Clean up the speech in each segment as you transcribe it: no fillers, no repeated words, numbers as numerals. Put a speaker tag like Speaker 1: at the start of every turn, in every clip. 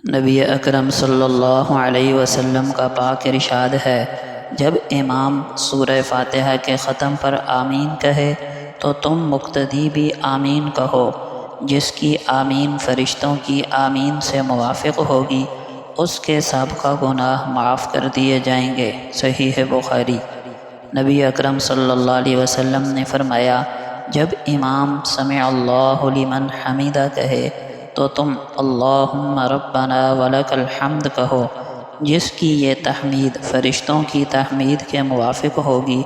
Speaker 1: نبی اکرم صلی اللہ علیہ وسلم کا پاک ارشاد ہے، جب امام سورہ فاتحہ کے ختم پر آمین کہے تو تم مقتدی بھی آمین کہو۔ جس کی آمین فرشتوں کی آمین سے موافق ہوگی اس کے سابقہ گناہ معاف کر دیے جائیں گے۔ صحیح بخاری۔ نبی اکرم صلی اللہ علیہ وسلم نے فرمایا، جب امام سمع اللہ لمن حمیدہ کہے تو تم اللہم ربنا ولک الحمد کہو۔ جس کی یہ تحمید فرشتوں کی تحمید کے موافق ہوگی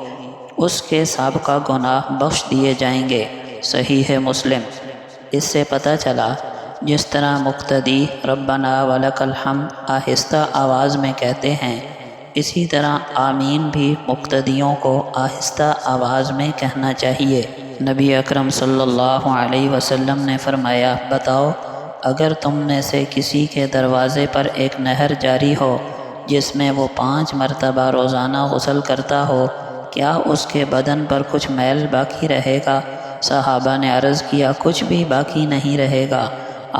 Speaker 1: اس کے سابقہ گناہ بخش دیے جائیں گے۔ صحیح مسلم۔ اس سے پتہ چلا جس طرح مقتدی ربنا ولک الحمد آہستہ آواز میں کہتے ہیں، اسی طرح آمین بھی مقتدیوں کو آہستہ آواز میں کہنا چاہیے۔ نبی اکرم صلی اللہ علیہ وسلم نے فرمایا، بتاؤ اگر تم میں سے کسی کے دروازے پر ایک نہر جاری ہو جس میں وہ 5 مرتبہ روزانہ غسل کرتا ہو، کیا اس کے بدن پر کچھ میل باقی رہے گا؟ صحابہ نے عرض کیا، کچھ بھی باقی نہیں رہے گا۔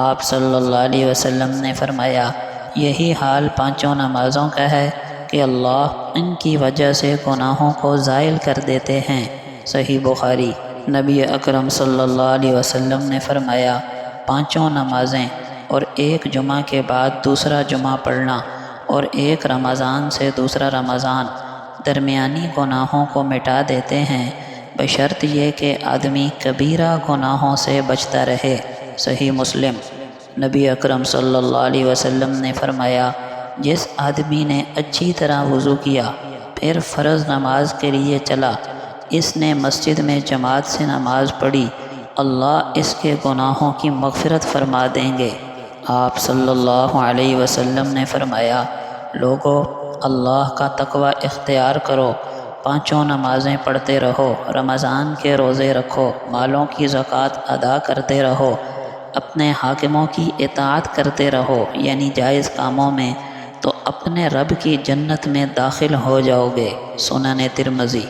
Speaker 1: آپ صلی اللہ علیہ وسلم نے فرمایا، یہی حال 5 نمازوں کا ہے کہ اللہ ان کی وجہ سے گناہوں کو زائل کر دیتے ہیں۔ صحیح بخاری۔ نبی اکرم صلی اللہ علیہ وسلم نے فرمایا، 5 نمازیں اور ایک جمعہ کے بعد دوسرا جمعہ پڑھنا اور ایک رمضان سے دوسرا رمضان درمیانی گناہوں کو مٹا دیتے ہیں، بشرط یہ کہ آدمی کبیرہ گناہوں سے بچتا رہے۔ صحیح مسلم۔ نبی اکرم صلی اللہ علیہ وسلم نے فرمایا، جس آدمی نے اچھی طرح وضو کیا پھر فرض نماز کے لیے چلا، اس نے مسجد میں جماعت سے نماز پڑھی، اللہ اس کے گناہوں کی مغفرت فرما دیں گے۔ آپ صلی اللہ علیہ وسلم نے فرمایا، لوگو اللہ کا تقوی اختیار کرو، 5 نمازیں پڑھتے رہو، رمضان کے روزے رکھو، مالوں کی زکوٰۃ ادا کرتے رہو، اپنے حاکموں کی اطاعت کرتے رہو یعنی جائز کاموں میں، تو اپنے رب کی جنت میں داخل ہو جاؤ گے۔ سنن ترمذی۔